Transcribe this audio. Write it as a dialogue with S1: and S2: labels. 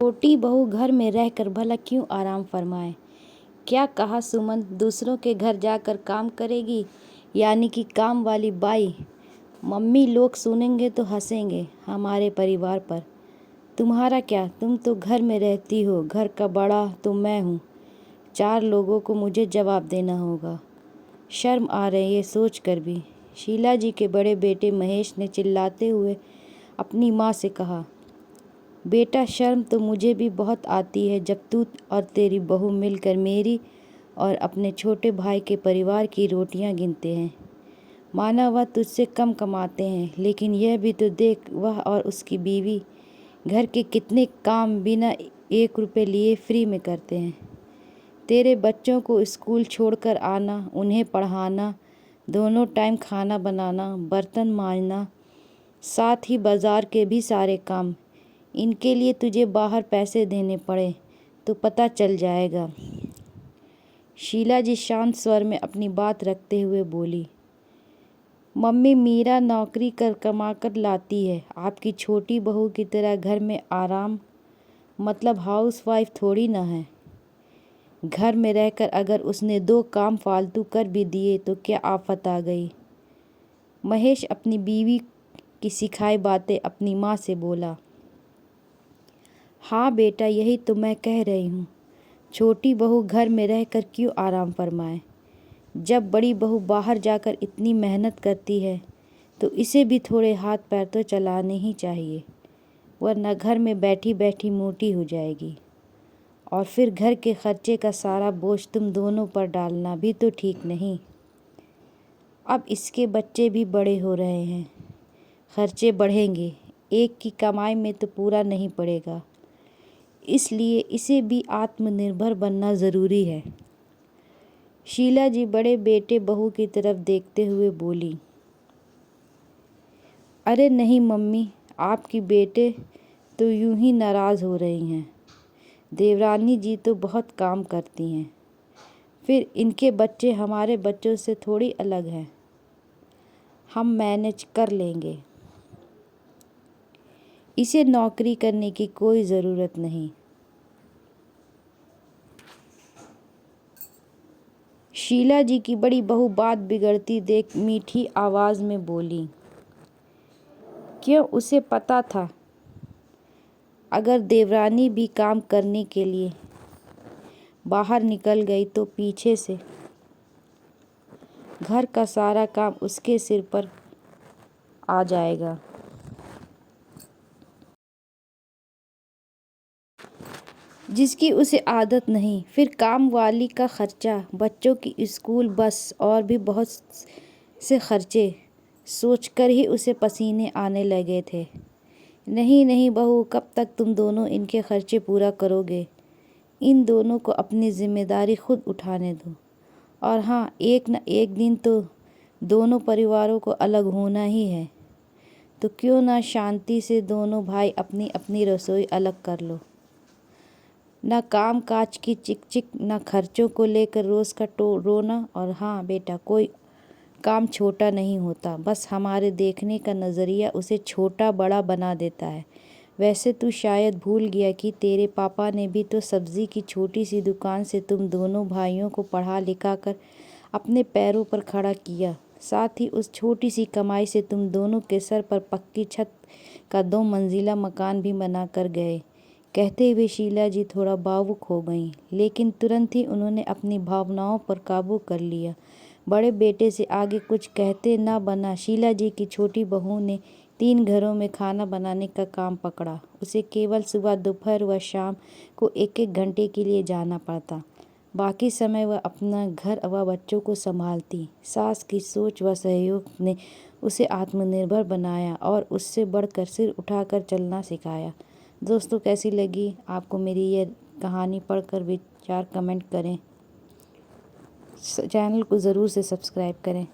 S1: छोटी बहू घर में रहकर भला क्यों आराम फरमाए। क्या कहा सुमन, दूसरों के घर जाकर काम करेगी, यानी कि काम वाली बाई। मम्मी, लोग सुनेंगे तो हंसेंगे हमारे परिवार पर। तुम्हारा क्या, तुम तो घर में रहती हो, घर का बड़ा तो मैं हूँ। 4 लोगों को मुझे जवाब देना होगा। शर्म आ रही है सोच कर भी। शीला जी के बड़े बेटे महेश ने चिल्लाते हुए अपनी माँ से कहा, बेटा शर्म तो मुझे भी बहुत आती है जब तू और तेरी बहू मिलकर मेरी और अपने छोटे भाई के परिवार की रोटियां गिनते हैं। माना वह तुझसे कम कमाते हैं, लेकिन यह भी तो देख, वह और उसकी बीवी घर के कितने काम बिना 1 रुपये लिए फ्री में करते हैं। तेरे बच्चों को स्कूल छोड़कर आना, उन्हें पढ़ाना, दोनों टाइम खाना बनाना, बर्तन मांजना, साथ ही बाज़ार के भी सारे काम। इनके लिए तुझे बाहर पैसे देने पड़े तो पता चल जाएगा। शीला जी शांत स्वर में अपनी बात रखते हुए बोली, मम्मी, मीरा नौकरी कर कमा कर लाती है। आपकी छोटी बहू की तरह घर में आराम मतलब हाउसवाइफ थोड़ी ना है। घर में रहकर अगर उसने 2 काम फालतू कर भी दिए तो क्या आफत आ गई। महेश अपनी बीवी की सिखाई बातें अपनी माँ से बोला। हाँ बेटा, यही तो मैं कह रही हूँ। छोटी बहू घर में रहकर क्यों आराम फरमाए। जब बड़ी बहू बाहर जाकर इतनी मेहनत करती है तो इसे भी थोड़े हाथ पैर तो चलाने ही चाहिए, वरना घर में बैठी बैठी मोटी हो जाएगी। और फिर घर के खर्चे का सारा बोझ तुम दोनों पर डालना भी तो ठीक नहीं। अब इसके बच्चे भी बड़े हो रहे हैं, खर्चे बढ़ेंगे, एक की कमाई में तो पूरा नहीं पड़ेगा। इसलिए इसे भी आत्मनिर्भर बनना ज़रूरी है। शीला जी बड़े बेटे बहू की तरफ देखते हुए बोली, अरे नहीं मम्मी, आपकी बेटे तो यूं ही नाराज़ हो रही हैं। देवरानी जी तो बहुत काम करती हैं, फिर इनके बच्चे हमारे बच्चों से थोड़ी अलग हैं। हम मैनेज कर लेंगे। इसे नौकरी करने की कोई ज़रूरत नहीं। शीला जी की बड़ी बहू बात बिगड़ती देख मीठी आवाज़ में बोली, क्यों, उसे पता था अगर देवरानी भी काम करने के लिए बाहर निकल गई तो पीछे से घर का सारा काम उसके सिर पर आ जाएगा। जिसकी उसे आदत नहीं। फिर काम वाली का खर्चा, बच्चों की स्कूल, बस और भी बहुत से खर्चे सोचकर ही उसे पसीने आने लगे थे। नहीं नहीं बहू, कब तक तुम दोनों इनके खर्चे पूरा करोगे। इन दोनों को अपनी जिम्मेदारी खुद उठाने दो। और हाँ, एक न एक दिन तो दोनों परिवारों को अलग होना ही है, तो क्यों ना शांति से दोनों भाई अपनी अपनी रसोई अलग कर लो। न काम काज की चिक चिक, न खर्चों को लेकर रोज़ का रोना। और हाँ बेटा, कोई काम छोटा नहीं होता, बस हमारे देखने का नज़रिया उसे छोटा बड़ा बना देता है। वैसे तू शायद भूल गया कि तेरे पापा ने भी तो सब्ज़ी की छोटी सी दुकान से तुम दोनों भाइयों को पढ़ा लिखा कर अपने पैरों पर खड़ा किया। साथ ही उस छोटी सी कमाई से तुम दोनों के सर पर पक्की छत का 2 मंजिला मकान भी बना कर गए। कहते हुए शीला जी थोड़ा भावुक हो गईं, लेकिन तुरंत ही उन्होंने अपनी भावनाओं पर काबू कर लिया। बड़े बेटे से आगे कुछ कहते ना बना शीला जी की छोटी बहू ने 3 घरों में खाना बनाने का काम पकड़ा। उसे केवल सुबह, दोपहर व शाम को 1-1 घंटे के लिए जाना पड़ता। बाकी समय वह अपना घर व बच्चों को संभालती। सास की सोच व सहयोग ने उसे आत्मनिर्भर बनाया और उससे बढ़कर सिर उठाकर चलना सिखाया। दोस्तों, कैसी लगी आपको मेरी ये कहानी पढ़कर? विचार कमेंट करें। चैनल को ज़रूर से सब्सक्राइब करें।